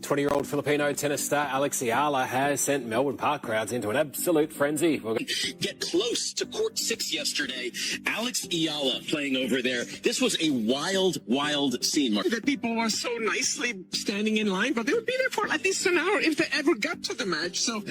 20-year-old Filipino tennis star Alex Eala has sent Melbourne Park crowds into an absolute frenzy. Get close to court 6 yesterday. Alex Eala playing over there. This was a wild, wild scene, Mark. The people were so nicely standing in line, but they would be there for at least an hour if they ever got to the match. So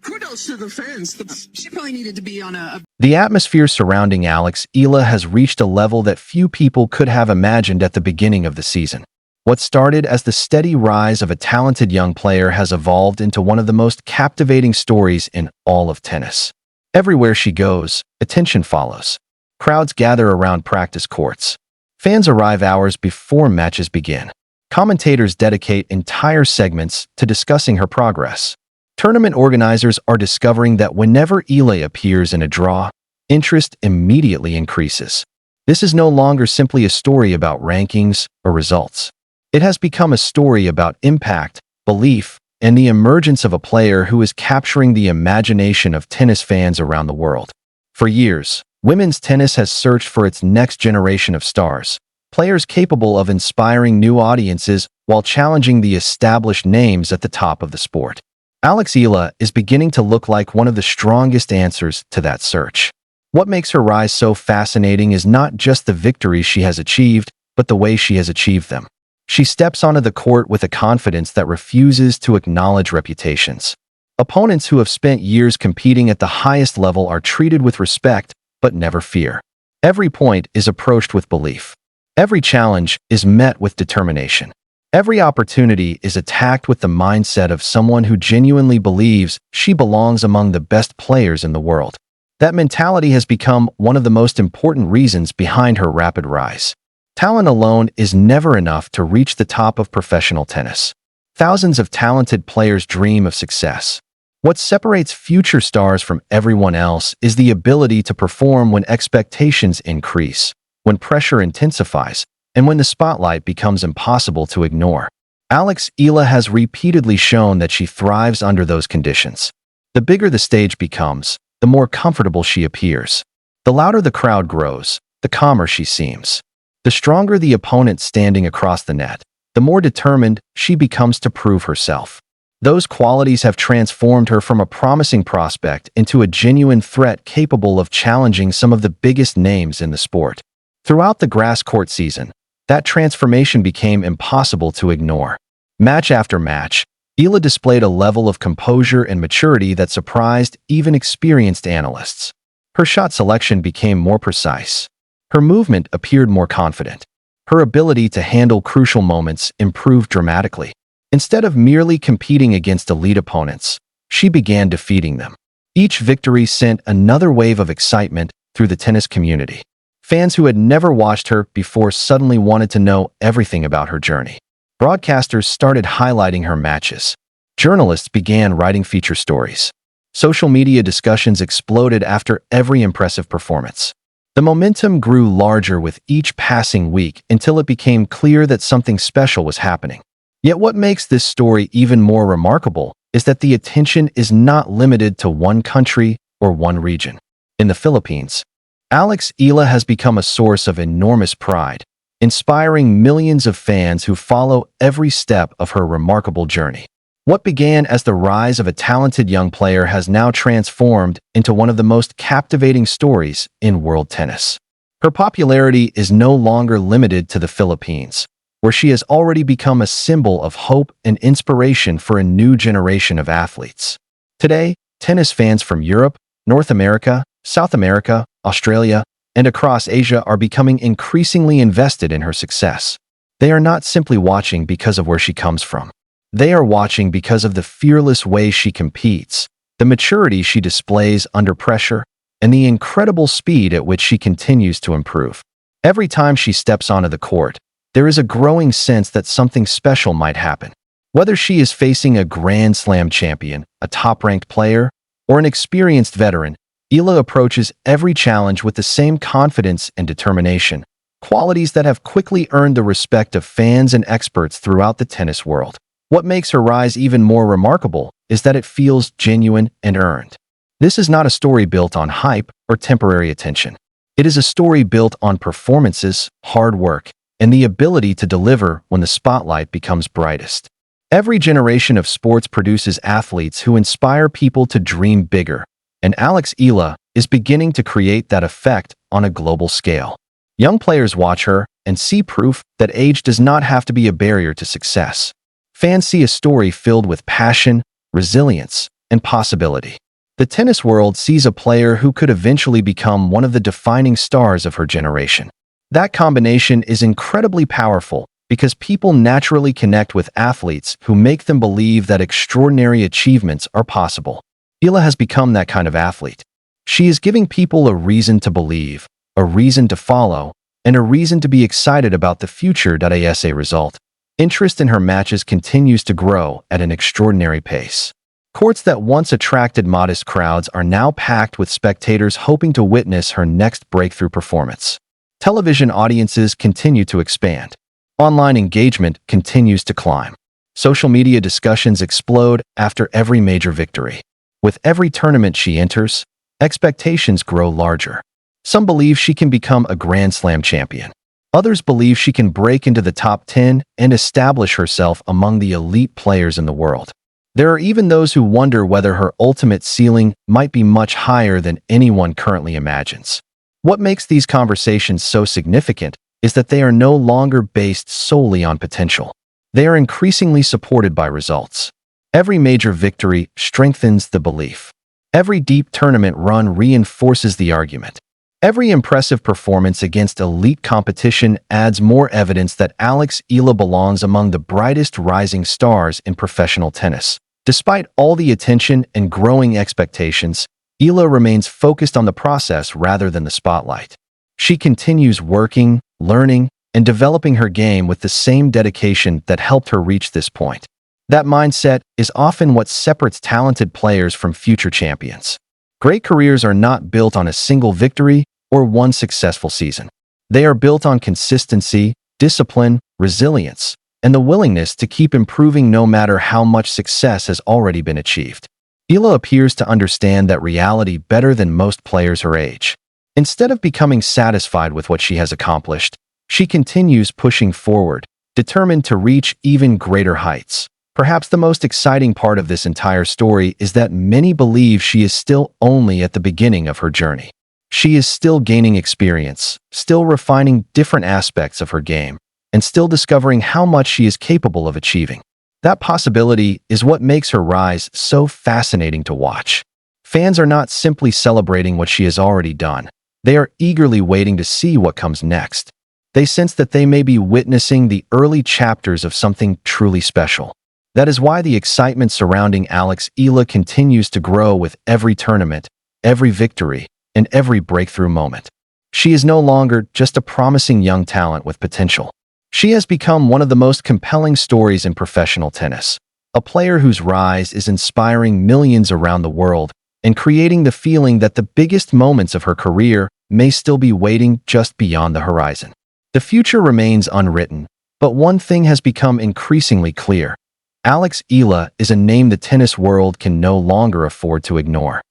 kudos to the fans. She probably needed to be on a... The atmosphere surrounding Alex Eala has reached a level that few people could have imagined at the beginning of the season. What started as the steady rise of a talented young player has evolved into one of the most captivating stories in all of tennis. Everywhere she goes, attention follows. Crowds gather around practice courts. Fans arrive hours before matches begin. Commentators dedicate entire segments to discussing her progress. Tournament organizers are discovering that whenever Eala appears in a draw, interest immediately increases. This is no longer simply a story about rankings or results. It has become a story about impact, belief, and the emergence of a player who is capturing the imagination of tennis fans around the world. For years, women's tennis has searched for its next generation of stars, players capable of inspiring new audiences while challenging the established names at the top of the sport. Alex Eala is beginning to look like one of the strongest answers to that search. What makes her rise so fascinating is not just the victories she has achieved, but the way she has achieved them. She steps onto the court with a confidence that refuses to acknowledge reputations. Opponents who have spent years competing at the highest level are treated with respect, but never fear. Every point is approached with belief. Every challenge is met with determination. Every opportunity is attacked with the mindset of someone who genuinely believes she belongs among the best players in the world. That mentality has become one of the most important reasons behind her rapid rise. Talent alone is never enough to reach the top of professional tennis. Thousands of talented players dream of success. What separates future stars from everyone else is the ability to perform when expectations increase, when pressure intensifies, and when the spotlight becomes impossible to ignore. Alex Eala has repeatedly shown that she thrives under those conditions. The bigger the stage becomes, the more comfortable she appears. The louder the crowd grows, the calmer she seems. The stronger the opponent standing across the net, the more determined she becomes to prove herself. Those qualities have transformed her from a promising prospect into a genuine threat capable of challenging some of the biggest names in the sport. Throughout the grass court season, that transformation became impossible to ignore. Match after match, Eala displayed a level of composure and maturity that surprised even experienced analysts. Her shot selection became more precise. Her movement appeared more confident. Her ability to handle crucial moments improved dramatically. Instead of merely competing against elite opponents, she began defeating them. Each victory sent another wave of excitement through the tennis community. Fans who had never watched her before suddenly wanted to know everything about her journey. Broadcasters started highlighting her matches. Journalists began writing feature stories. Social media discussions exploded after every impressive performance. The momentum grew larger with each passing week until it became clear that something special was happening. Yet what makes this story even more remarkable is that the attention is not limited to one country or one region. In the Philippines, Alex Eala has become a source of enormous pride, inspiring millions of fans who follow every step of her remarkable journey. What began as the rise of a talented young player has now transformed into one of the most captivating stories in world tennis. Her popularity is no longer limited to the Philippines, where she has already become a symbol of hope and inspiration for a new generation of athletes. Today, tennis fans from Europe, North America, South America, Australia, and across Asia are becoming increasingly invested in her success. They are not simply watching because of where she comes from. They are watching because of the fearless way she competes, the maturity she displays under pressure, and the incredible speed at which she continues to improve. Every time she steps onto the court, there is a growing sense that something special might happen. Whether she is facing a Grand Slam champion, a top-ranked player, or an experienced veteran, Eala approaches every challenge with the same confidence and determination, qualities that have quickly earned the respect of fans and experts throughout the tennis world. What makes her rise even more remarkable is that it feels genuine and earned. This is not a story built on hype or temporary attention. It is a story built on performances, hard work, and the ability to deliver when the spotlight becomes brightest. Every generation of sports produces athletes who inspire people to dream bigger, and Alex Eala is beginning to create that effect on a global scale. Young players watch her and see proof that age does not have to be a barrier to success. Fans see a story filled with passion, resilience, and possibility. The tennis world sees a player who could eventually become one of the defining stars of her generation. That combination is incredibly powerful because people naturally connect with athletes who make them believe that extraordinary achievements are possible. Eala has become that kind of athlete. She is giving people a reason to believe, a reason to follow, and a reason to be excited about the future. As a result, interest in her matches continues to grow at an extraordinary pace. Courts that once attracted modest crowds are now packed with spectators hoping to witness her next breakthrough performance. Television audiences continue to expand. Online engagement continues to climb. Social media discussions explode after every major victory. With every tournament she enters, expectations grow larger. Some believe she can become a Grand Slam champion. Others believe she can break into the top 10 and establish herself among the elite players in the world. There are even those who wonder whether her ultimate ceiling might be much higher than anyone currently imagines. What makes these conversations so significant is that they are no longer based solely on potential. They are increasingly supported by results. Every major victory strengthens the belief. Every deep tournament run reinforces the argument. Every impressive performance against elite competition adds more evidence that Alex Eala belongs among the brightest rising stars in professional tennis. Despite all the attention and growing expectations, Eala remains focused on the process rather than the spotlight. She continues working, learning, and developing her game with the same dedication that helped her reach this point. That mindset is often what separates talented players from future champions. Great careers are not built on a single victory or one successful season. They are built on consistency, discipline, resilience, and the willingness to keep improving no matter how much success has already been achieved. Eala appears to understand that reality better than most players her age. Instead of becoming satisfied with what she has accomplished, she continues pushing forward, determined to reach even greater heights. Perhaps the most exciting part of this entire story is that many believe she is still only at the beginning of her journey. She is still gaining experience, still refining different aspects of her game, and still discovering how much she is capable of achieving. That possibility is what makes her rise so fascinating to watch. Fans are not simply celebrating what she has already done. They are eagerly waiting to see what comes next. They sense that they may be witnessing the early chapters of something truly special. That is why the excitement surrounding Alex Eala continues to grow with every tournament, every victory, and every breakthrough moment. She is no longer just a promising young talent with potential. She has become one of the most compelling stories in professional tennis, a player whose rise is inspiring millions around the world and creating the feeling that the biggest moments of her career may still be waiting just beyond the horizon. The future remains unwritten, but one thing has become increasingly clear. Alex Eala is a name the tennis world can no longer afford to ignore.